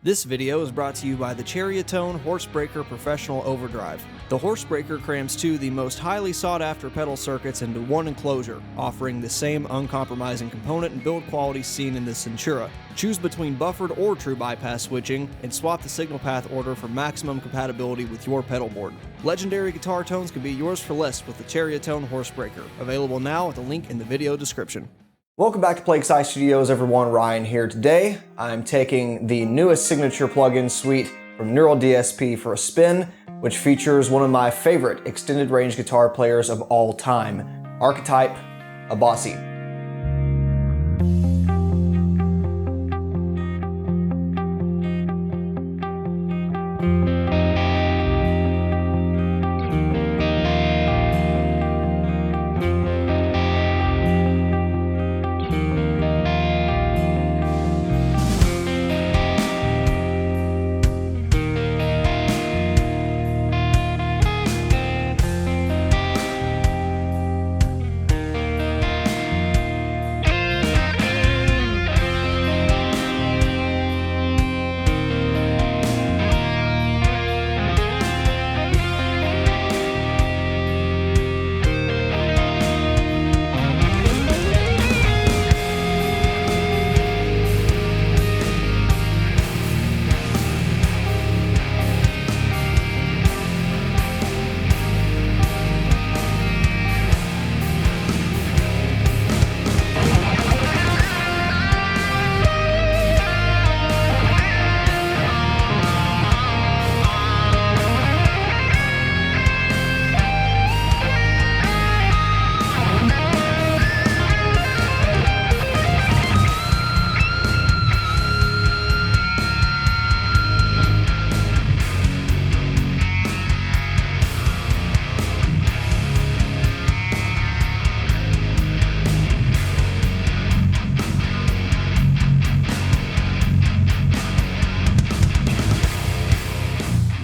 This video is brought to you by the Cherryatone Horsebreaker Professional Overdrive. The Horsebreaker crams two of the most highly sought-after pedal circuits into one enclosure, offering the same uncompromising component and build quality seen in the Centura. Choose between buffered or true bypass switching, and swap the signal path order for maximum compatibility with your pedal board. Legendary guitar tones can be yours for less with the Cherryatone Horsebreaker, available now at the link in the video description. Welcome back to Plague Scythe Studios, everyone. Ryan here today. I'm taking the newest signature plugin suite from Neural DSP for a spin, which features one of my favorite extended range guitar players of all time, Archetype, Abasi.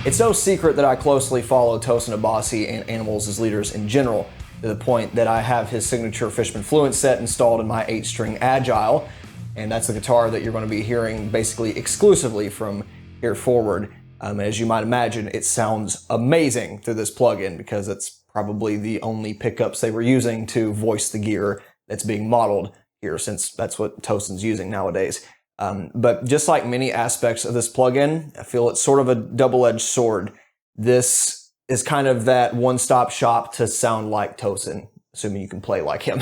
It's no secret that I closely follow Tosin Abasi and Animals as leaders in general, to the point that I have his signature Fishman Fluent set installed in my 8-string Agile, and that's the guitar that you're going to be hearing basically exclusively from here forward. As you might imagine, it sounds amazing through this plugin because it's probably the only pickups they were using to voice the gear that's being modeled here, since that's what Tosin's using nowadays. But just like many aspects of this plugin, I feel it's sort of a double-edged sword. This is kind of that one-stop shop to sound like Tosin, assuming you can play like him.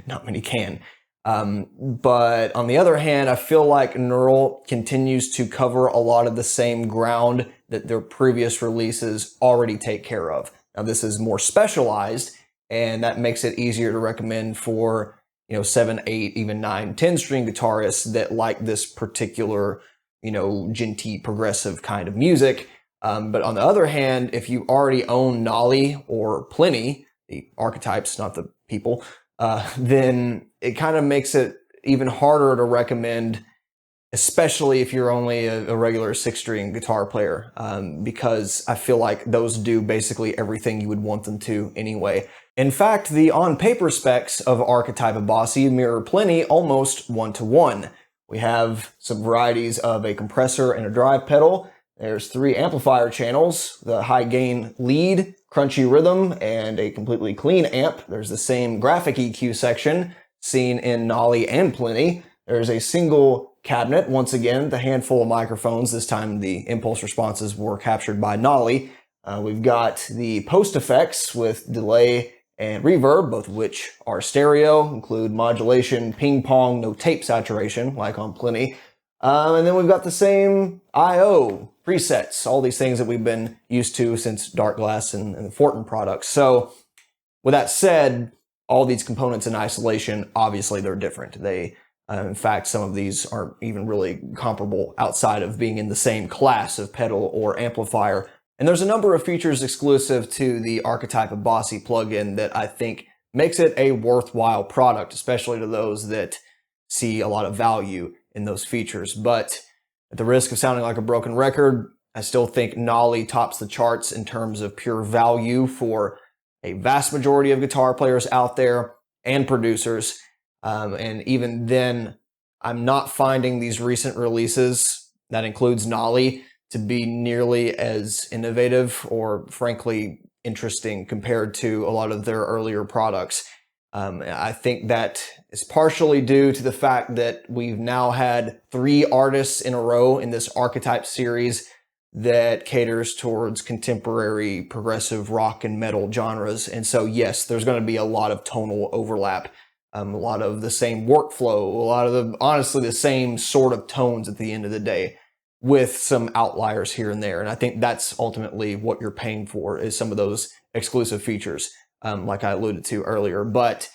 Not many can. But on the other hand, I feel like Neural continues to cover a lot of the same ground that their previous releases already take care of. Now, this is more specialized, and that makes it easier to recommend for 7, 8, even 9, 10-string guitarists that like this particular, genty, progressive kind of music. But on the other hand, if you already own Nolly or Pliny, the archetypes, not the people, then it kind of makes it even harder to recommend, especially if you're only a regular 6-string guitar player, because I feel like those do basically everything you would want them to anyway. In fact, the on-paper specs of Archetype Abasi mirror Pliny almost one-to-one. We have some varieties of a compressor and a drive pedal. There's 3 amplifier channels, the high-gain lead, crunchy rhythm, and a completely clean amp. There's the same graphic EQ section seen in Nolly and Pliny. There's a single cabinet, once again, the handful of microphones. This time the impulse responses were captured by Nolly. We've got the post effects with delay and reverb, both of which are stereo, include modulation, ping pong, no tape saturation, like on Pliny. And then we've got the same I/O presets, all these things that we've been used to since Dark Glass and the Fortin products. So with that said, all these components in isolation, obviously they're different. In fact, some of these aren't even really comparable outside of being in the same class of pedal or amplifier. And there's a number of features exclusive to the Archetype Abasi plugin that I think makes it a worthwhile product, especially to those that see a lot of value in those features. But at the risk of sounding like a broken record, I still think Nolly tops the charts in terms of pure value for a vast majority of guitar players out there and producers. And even then, I'm not finding these recent releases that includes Nolly, to be nearly as innovative or frankly interesting compared to a lot of their earlier products. I think that is partially due to the fact that we've now had 3 artists in a row in this Archetype series that caters towards contemporary progressive rock and metal genres. And so, yes, there's going to be a lot of tonal overlap, a lot of the same workflow, a lot of honestly the same sort of tones at the end of the day, with some outliers here and there. And I think that's ultimately what you're paying for, is some of those exclusive features, like I alluded to earlier. But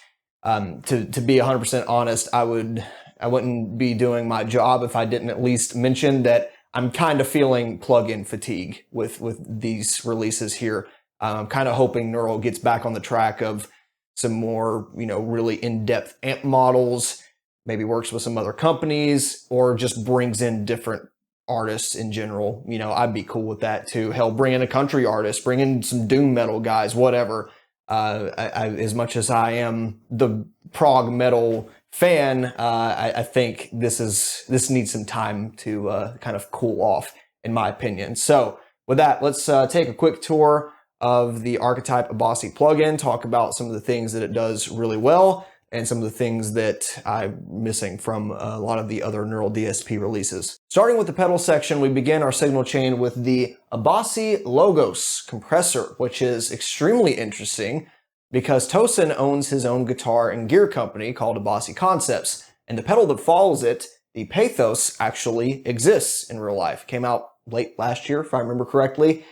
to be 100% honest, I wouldn't be doing my job if I didn't at least mention that I'm kind of feeling plug-in fatigue with these releases here. I'm kind of hoping Neural gets back on the track of some more, really in-depth amp models, maybe works with some other companies, or just brings in different artists in general. I'd be cool with that too. Hell, bring in a country artist, bring in some doom metal guys, whatever. As much as I am the prog metal fan, I think this needs some time to kind of cool off, in my opinion. So with that, let's take a quick tour of the Archetype Abasi plugin, talk about some of the things that it does really well, and some of the things that I'm missing from a lot of the other Neural DSP releases. Starting with the pedal section, we begin our signal chain with the Abasi Logos compressor, which is extremely interesting because Tosin owns his own guitar and gear company called Abasi Concepts, and the pedal that follows it, the Pathos, actually exists in real life. It came out late last year, if I remember correctly.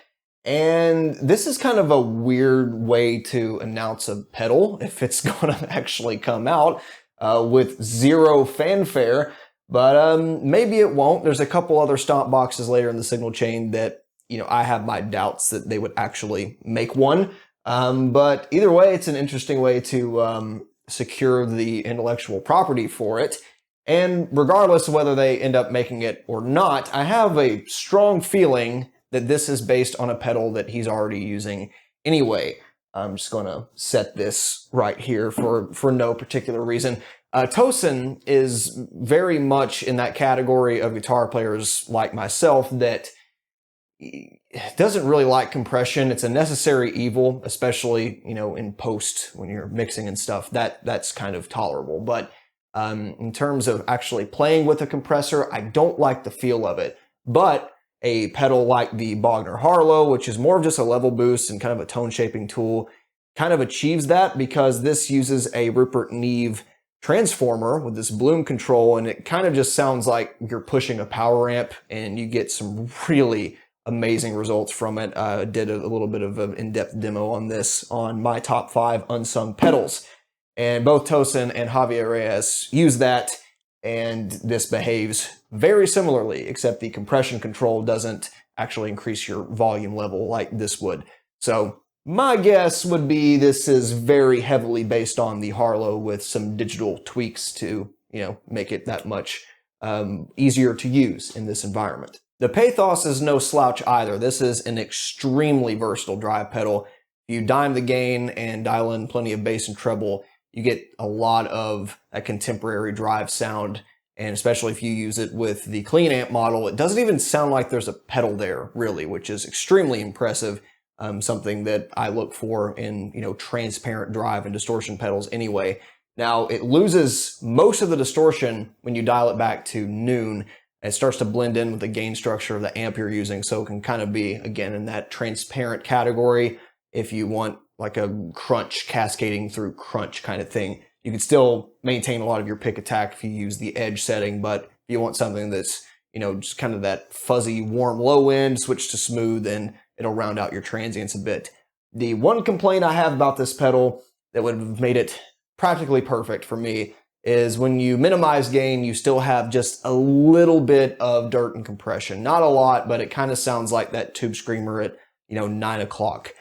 And this is kind of a weird way to announce a pedal, if it's going to actually come out, with zero fanfare. But maybe it won't. There's a couple other stomp boxes later in the signal chain that, I have my doubts that they would actually make one. But either way, it's an interesting way to secure the intellectual property for it. And regardless of whether they end up making it or not, I have a strong feeling that this is based on a pedal that he's already using anyway. I'm just going to set this right here for no particular reason. Tosin is very much in that category of guitar players like myself that doesn't really like compression. It's a necessary evil, especially, in post when you're mixing and stuff. That's kind of tolerable. But in terms of actually playing with a compressor, I don't like the feel of it. But a pedal like the Bogner Harlow, which is more of just a level boost and kind of a tone shaping tool, kind of achieves that because this uses a Rupert Neve transformer with this bloom control, and it kind of just sounds like you're pushing a power amp, and you get some really amazing results from it. I did a little bit of an in-depth demo on this on my top 5 unsung pedals, and both Tosin and Javier Reyes use that, and this behaves very similarly, except the compression control doesn't actually increase your volume level like this would. So my guess would be this is very heavily based on the Harlow with some digital tweaks to, make it that much easier to use in this environment. The Pathos is no slouch either. This is an extremely versatile drive pedal. If you dime the gain and dial in plenty of bass and treble, you get a lot of a contemporary drive sound. And especially if you use it with the clean amp model, it doesn't even sound like there's a pedal there, really, which is extremely impressive. Something that I look for in, transparent drive and distortion pedals anyway. Now, it loses most of the distortion when you dial it back to noon. It starts to blend in with the gain structure of the amp you're using, so it can kind of be, again, in that transparent category if you want like a crunch cascading through crunch kind of thing. You can still maintain a lot of your pick attack if you use the edge setting, but if you want something that's, just kind of that fuzzy, warm low end, switch to smooth, and it'll round out your transients a bit. The one complaint I have about this pedal that would have made it practically perfect for me is when you minimize gain, you still have just a little bit of dirt and compression. Not a lot, but it kind of sounds like that Tube Screamer at, 9 o'clock.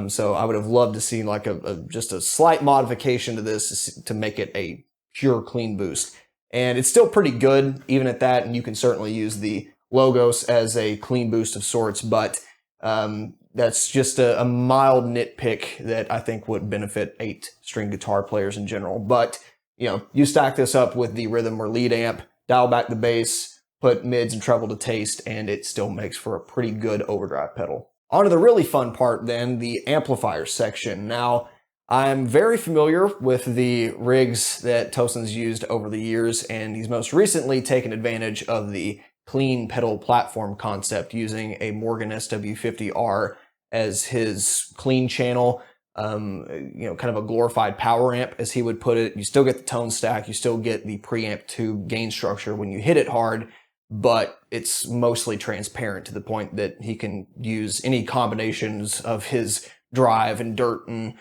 So I would have loved to see like just a slight modification to this to make it a pure clean boost. And it's still pretty good even at that, and you can certainly use the Logos as a clean boost of sorts, but that's just a mild nitpick that I think would benefit 8-string guitar players in general. But, you stack this up with the rhythm or lead amp, dial back the bass, put mids and treble to taste, and it still makes for a pretty good overdrive pedal. On to the really fun part then, the amplifier section. Now, I'm very familiar with the rigs that Tosin's used over the years, and he's most recently taken advantage of the clean pedal platform concept using a Morgan SW50R as his clean channel, kind of a glorified power amp, as he would put it. You still get the tone stack, you still get the preamp tube gain structure when you hit it hard, but it's mostly transparent to the point that he can use any combinations of his drive and dirt and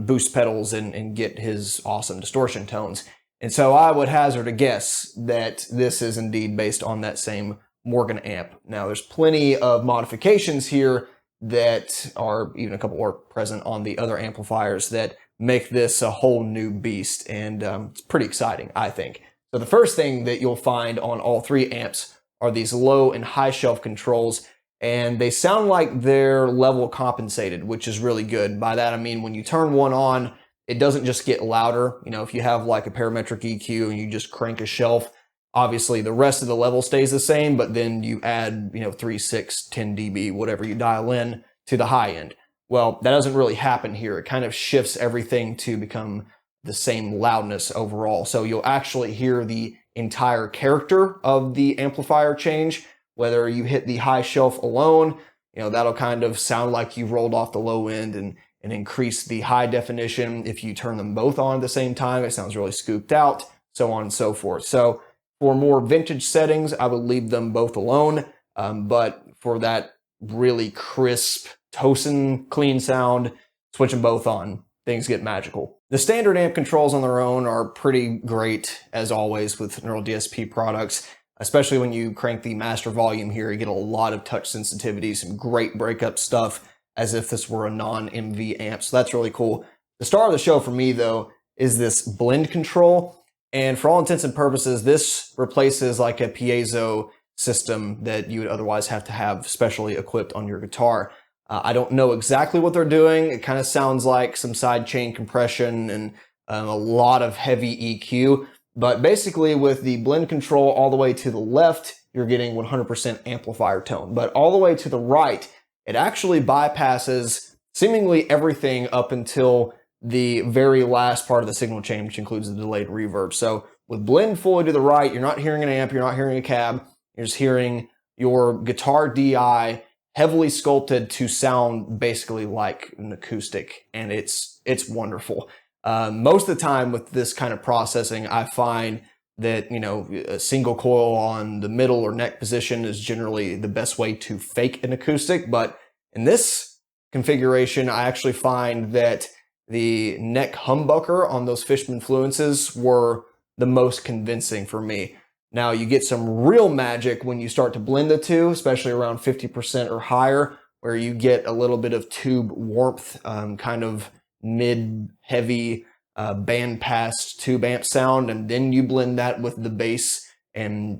boost pedals and get his awesome distortion tones. And so I would hazard a guess that this is indeed based on that same Morgan amp. Now, there's plenty of modifications here that are, even a couple are present on the other amplifiers, that make this a whole new beast, and it's pretty exciting, I think. So the first thing that you'll find on all three amps are these low and high shelf controls, and they sound like they're level compensated, which is really good. By that I mean when you turn one on, it doesn't just get louder. You know, if you have like a parametric EQ and you just crank a shelf, obviously the rest of the level stays the same, but then you add, 3, 6, 10 dB, whatever you dial in to the high end. Well, that doesn't really happen here. It kind of shifts everything to become the same loudness overall. So you'll actually hear the entire character of the amplifier change. Whether you hit the high shelf alone, that'll kind of sound like you rolled off the low end and increase the high definition. If you turn them both on at the same time, it sounds really scooped out, so on and so forth. So for more vintage settings, I would leave them both alone. But for that really crisp, Tosin clean sound, switch them both on. Things get magical. The standard amp controls on their own are pretty great, as always, with Neural DSP products, especially when you crank the master volume here. You get a lot of touch sensitivity, some great breakup stuff, as if this were a non-MV amp. So that's really cool. The star of the show for me, though, is this blend control. And for all intents and purposes, this replaces like a piezo system that you would otherwise have to have specially equipped on your guitar. I don't know exactly what they're doing. It kind of sounds like some sidechain compression and a lot of heavy EQ. But basically with the blend control all the way to the left, you're getting 100% amplifier tone. But all the way to the right, it actually bypasses seemingly everything up until the very last part of the signal chain, which includes the delayed reverb. So with blend fully to the right, you're not hearing an amp, you're not hearing a cab, you're just hearing your guitar DI heavily sculpted to sound basically like an acoustic, and it's wonderful. Most of the time with this kind of processing, I find that, a single coil on the middle or neck position is generally the best way to fake an acoustic. But in this configuration, I actually find that the neck humbucker on those Fishman Fluences were the most convincing for me. Now, you get some real magic when you start to blend the two, especially around 50% or higher, where you get a little bit of tube warmth, kind of mid-heavy band-pass tube amp sound, and then you blend that with the bass and,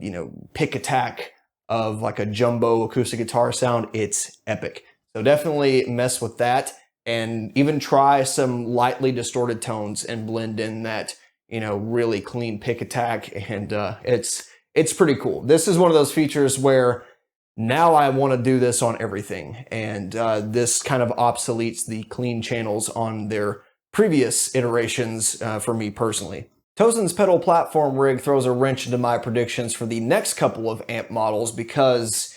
pick attack of like a jumbo acoustic guitar sound. It's epic. So definitely mess with that, and even try some lightly distorted tones and blend in that, really clean pick attack, and it's pretty cool. This is one of those features where now I want to do this on everything, and this kind of obsoletes the clean channels on their previous iterations for me personally. Tosin's pedal platform rig throws a wrench into my predictions for the next couple of amp models because,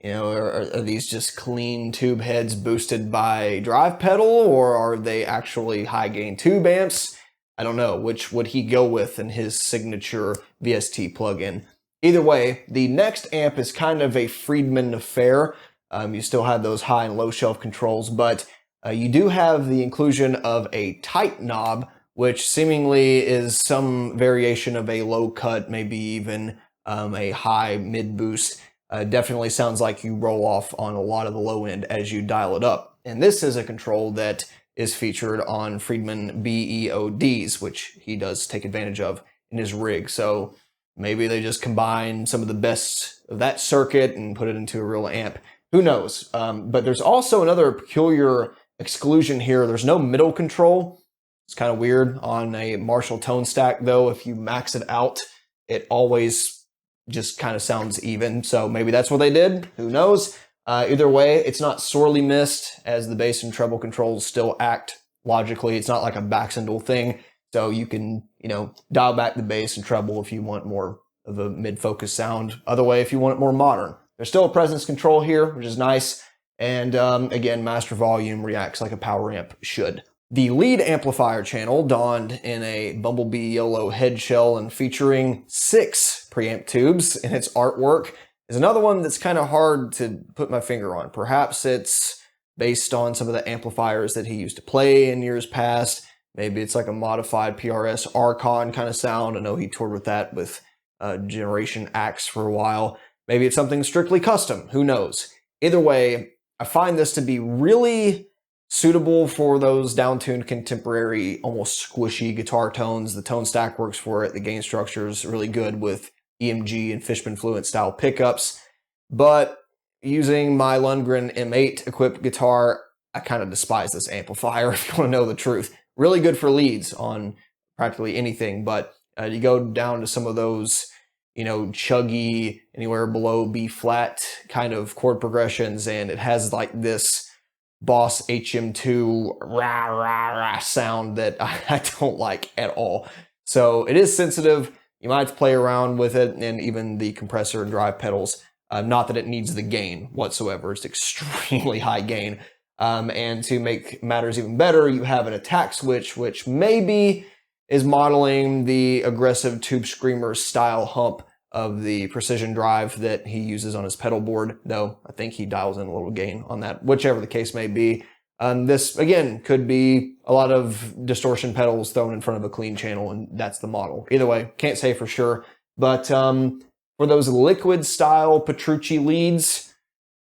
are these just clean tube heads boosted by drive pedal, or are they actually high gain tube amps? I don't know. Which would he go with in his signature VST plugin? Either way, the next amp is kind of a Friedman affair. You still have those high and low shelf controls, but you do have the inclusion of a tight knob, which seemingly is some variation of a low cut, maybe even a high mid boost. Definitely sounds like you roll off on a lot of the low end as you dial it up. And this is a control that is featured on Friedman BEODs, which he does take advantage of in his rig. So maybe they just combine some of the best of that circuit and put it into a real amp. Who knows? But there's also another peculiar exclusion here. There's no middle control. It's kind of weird. On a Marshall tone stack, though, if you max it out, it always just kind of sounds even. So maybe that's what they did. Who knows? Either way, it's not sorely missed, as the bass and treble controls still act logically. It's not like a Baxendal thing. So you can, dial back the bass and treble if you want more of a mid-focus sound. Other way, if you want it more modern. There's still a presence control here, which is nice. And again, master volume reacts like a power amp should. The lead amplifier channel, donned in a bumblebee yellow head shell and featuring 6 preamp tubes in its artwork, is another one that's kind of hard to put my finger on. Perhaps it's based on some of the amplifiers that he used to play in years past. Maybe it's like a modified PRS Archon kind of sound. I know he toured with that with Generation Axe for a while. Maybe it's something strictly custom. Who knows? Either way, I find this to be really suitable for those downtuned contemporary, almost squishy guitar tones. The tone stack works for it. The gain structure is really good with EMG and Fishman Fluent style pickups. But using my Lundgren M8 equipped guitar, I kind of despise this amplifier, if you want to know the truth. Really good for leads on practically anything, but you go down to some of those, chuggy, anywhere below B flat kind of chord progressions, and it has like this Boss HM2 rah rah rah sound that I don't like at all. So it is sensitive. You might have to play around with it, and even the compressor and drive pedals. Not that it needs the gain whatsoever. It's extremely high gain. And to make matters even better, you have an attack switch, which maybe is modeling the aggressive Tube Screamer style hump of the precision drive that he uses on his pedal board, though I think he dials in a little gain on that, whichever the case may be. This, again, could be a lot of distortion pedals thrown in front of a clean channel, and that's the model. Either way, can't say for sure. But for those liquid style Petrucci leads,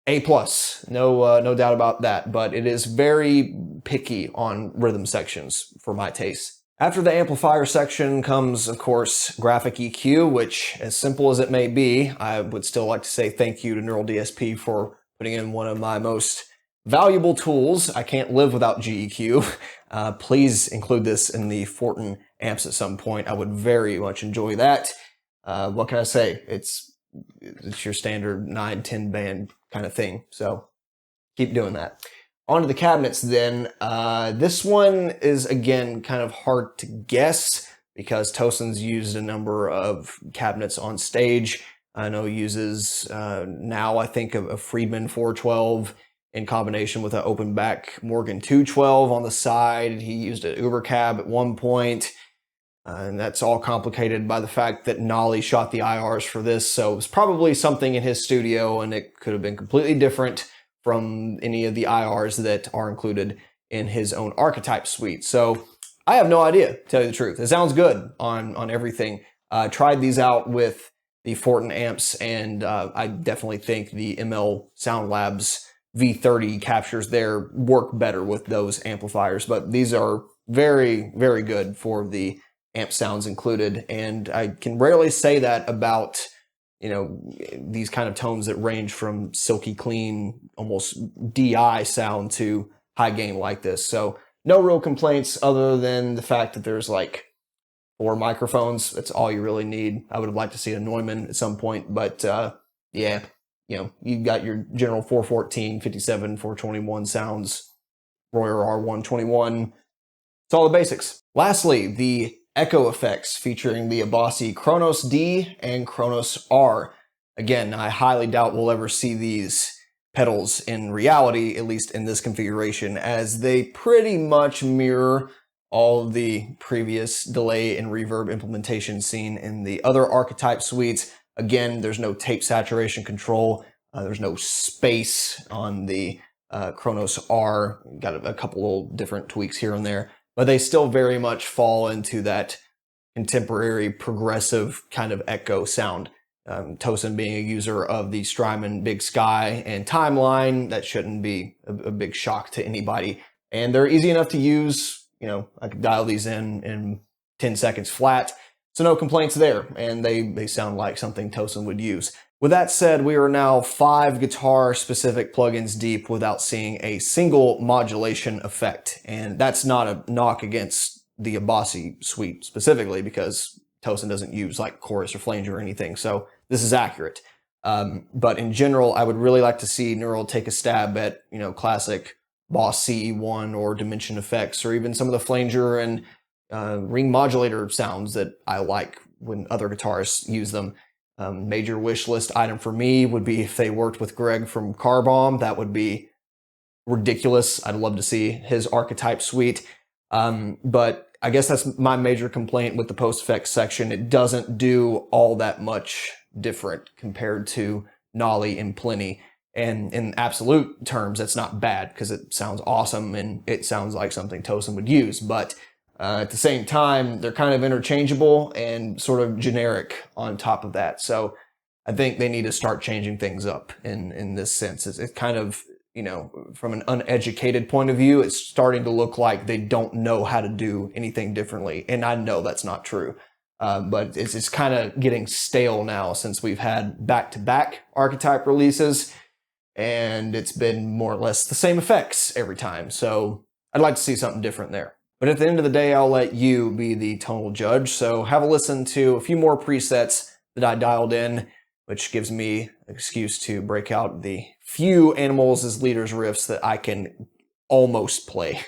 A+. No doubt about that. But it is very picky on rhythm sections for my taste. After the amplifier section comes, of course, graphic EQ, which, as simple as it may be, I would still like to say thank you to Neural DSP for putting in one of my most valuable tools. I can't live without GEQ. Please include this in the Fortin amps at some point. I would very much enjoy that. What can I say? It's your standard 9-10 band kind of thing. So keep doing that. On to the cabinets then. This one is, again, kind of hard to guess because Tosin's used a number of cabinets on stage. I know he uses now, I think, a Friedman 412 in combination with an open back Morgan 212 on the side. He used an Uber cab at one point. And that's all complicated by the fact that Nolly shot the IRs for this. So it was probably something in his studio, and it could have been completely different from any of the IRs that are included in his own Archetype suite. So I have no idea, to tell you the truth. It sounds good on everything. Tried these out with the Fortin amps, and I definitely think the ML Sound Labs V30 captures there work better with those amplifiers. But these are very, very good for the amp sounds included. And I can rarely say that about these kind of tones that range from silky clean, almost DI sound to high gain like this. So no real complaints other than the fact that there's like 4 microphones. That's all you really need. I would have liked to see a Neumann at some point, but yeah, you've got your general 414, 57, 421 sounds, Royer R121. It's all the basics. Lastly, the echo effects featuring the Abasi Kronos D and Kronos R. Again, I highly doubt we'll ever see these pedals in reality, at least in this configuration, as they pretty much mirror all of the previous delay and reverb implementation seen in the other Archetype suites. Again, there's no tape saturation control. There's no space on the Kronos R. Got a couple little different tweaks here and there, but they still very much fall into that contemporary progressive kind of echo sound. Tosin being a user of the Strymon Big Sky and Timeline, that shouldn't be a big shock to anybody. And they're easy enough to use. I could dial these in 10 seconds flat. So no complaints there, and they sound like something Tosin would use. With that said, we are now 5 guitar-specific plugins deep without seeing a single modulation effect. And that's not a knock against the Abasi suite specifically, because Tosin doesn't use like chorus or flanger or anything. So this is accurate. But in general, I would really like to see Neural take a stab at, classic Boss CE1 or Dimension effects, or even some of the flanger and ring modulator sounds that I like when other guitarists use them. Major wish list item for me would be if they worked with Greg from Car Bomb. That would be ridiculous. I'd love to see his Archetype suite. But I guess that's my major complaint with the post effects section. It doesn't do all that much different compared to Nolly and Plenty. And in absolute terms, that's not bad because it sounds awesome and it sounds like something Tosin would use. But at the same time, they're kind of interchangeable and sort of generic on top of that. So I think they need to start changing things up in this sense. It's kind of, from an uneducated point of view, it's starting to look like they don't know how to do anything differently. And I know that's not true. But it's kind of getting stale now since we've had back-to-back Archetype releases, and it's been more or less the same effects every time. So I'd like to see something different there. But at the end of the day, I'll let you be the tonal judge. So have a listen to a few more presets that I dialed in, which gives me an excuse to break out the few Animals as Leaders riffs that I can almost play.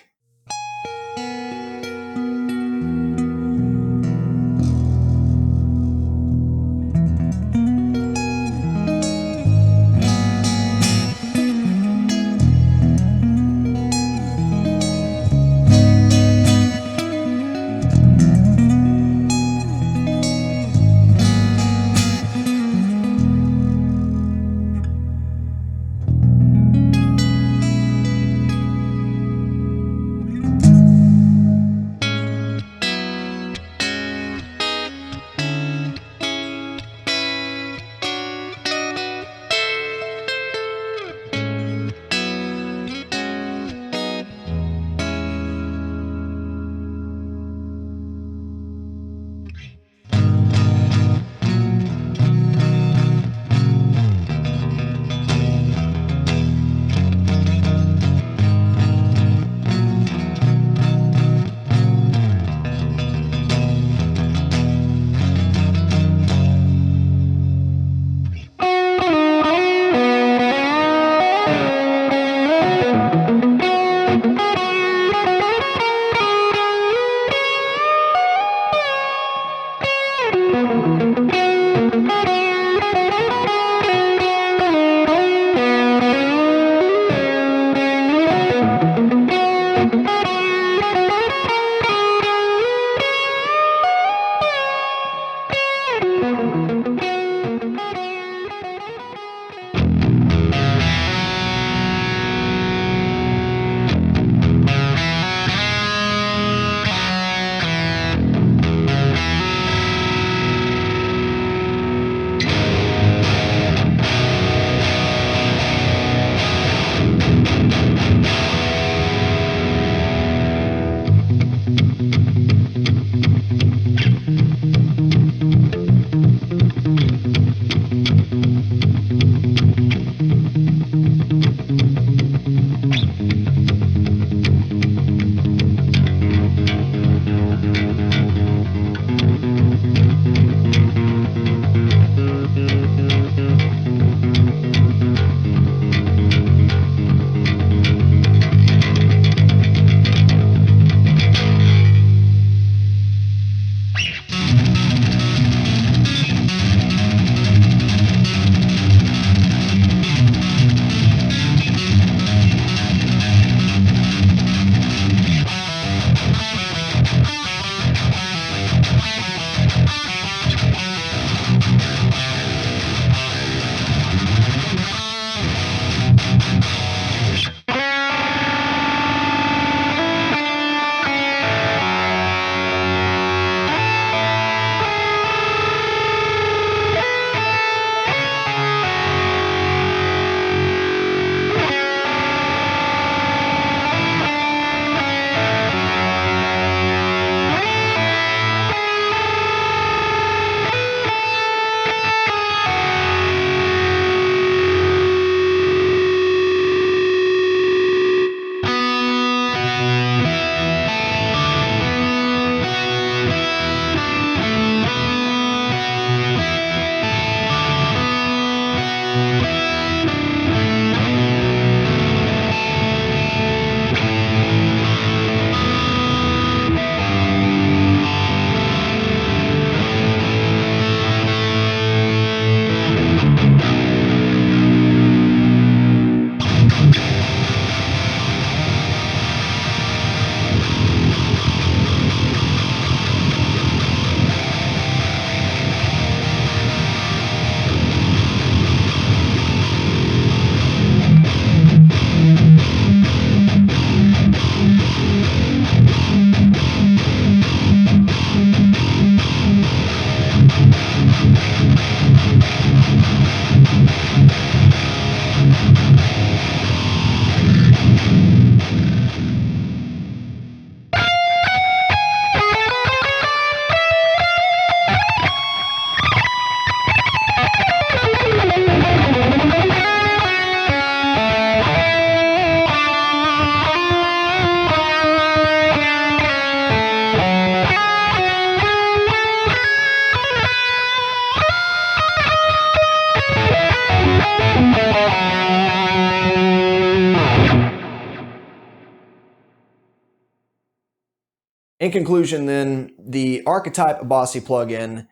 In conclusion then, the Archetype Abasi plugin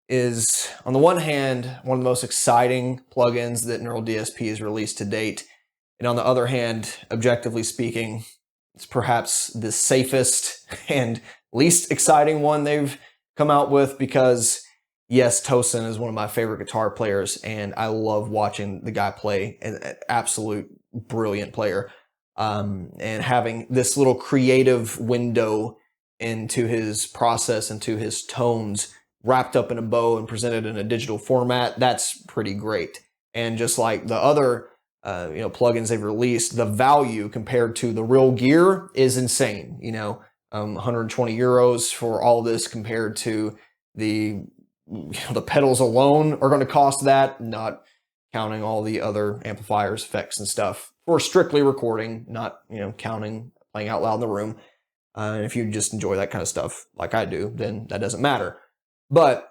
is, on the one hand, one of the most exciting plugins that Neural DSP has released to date. And on the other hand, objectively speaking, it's perhaps the safest and least exciting one they've come out with because, yes, Tosin is one of my favorite guitar players, and I love watching the guy play, an absolute brilliant player. And having this little creative window into his process, into his tones, wrapped up in a bow and presented in a digital format, that's pretty great. And just like the other plugins they've released, the value compared to the real gear is insane. 120 euros for all this compared to the pedals alone are going to cost that, not counting all the other amplifiers, effects, and stuff for strictly recording, not counting playing out loud in the room. And if you just enjoy that kind of stuff like I do, then that doesn't matter. But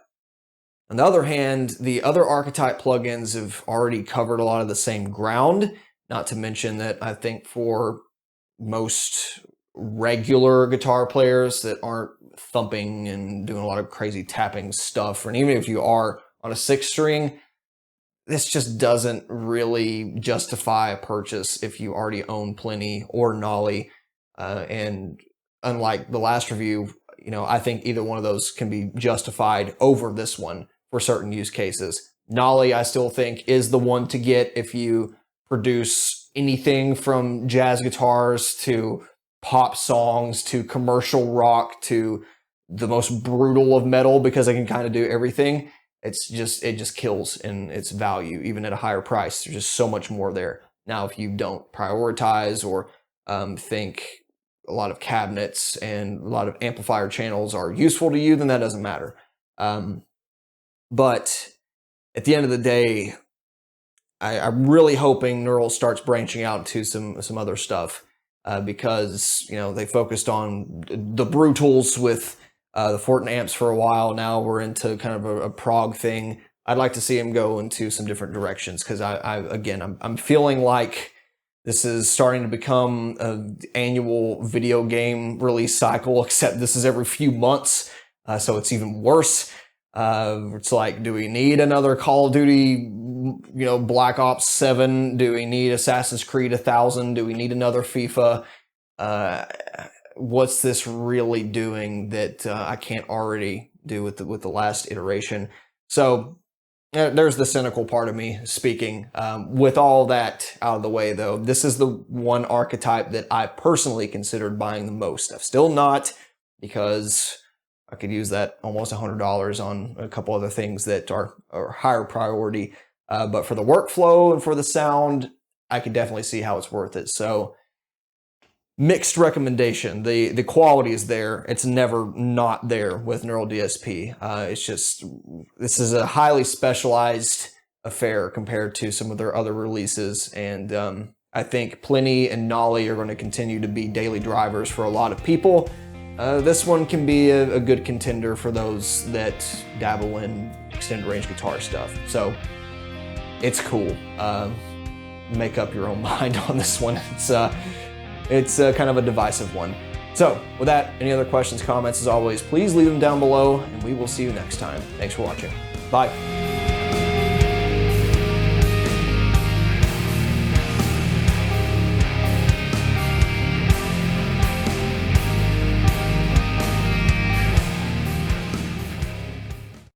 on the other hand, the other Archetype plugins have already covered a lot of the same ground, not to mention that I think for most regular guitar players that aren't thumping and doing a lot of crazy tapping stuff, and even if you are on a 6-string, this just doesn't really justify a purchase if you already own Plenty or Nolly. And unlike the last review, I think either one of those can be justified over this one for certain use cases. Nolly, I still think, is the one to get if you produce anything from jazz guitars to pop songs to commercial rock to the most brutal of metal, because it can kind of do everything. It just kills in its value, even at a higher price. There's just so much more there. Now, if you don't prioritize or think a lot of cabinets and a lot of amplifier channels are useful to you, then that doesn't matter. But at the end of the day, I'm really hoping Neural starts branching out to some other stuff because they focused on the brutals with the Fortin amps for a while. Now we're into kind of a prog thing. I'd like to see him go into some different directions because I'm feeling like this is starting to become an annual video game release cycle, except this is every few months, so it's even worse. It's like, do we need another Call of Duty, Black Ops 7? Do we need Assassin's Creed 1000? Do we need another FIFA? What's this really doing that I can't already do with the last iteration? So there's the cynical part of me speaking. With all that out of the way, though, this is the one Archetype that I personally considered buying the most. I've still not, because I could use that almost $100 on a couple other things that are higher priority. But for the workflow and for the sound, I could definitely see how it's worth it. So mixed recommendation. The quality is there. It's never not there with Neural DSP. It's just, this is a highly specialized affair compared to some of their other releases. And I think Plenty and Nolly are going to continue to be daily drivers for a lot of people. This one can be a good contender for those that dabble in extended range guitar stuff. So it's cool. Make up your own mind on this one. It's kind of a divisive one. So with that, any other questions, comments, as always, please leave them down below, and we will see you next time. Thanks for watching. Bye.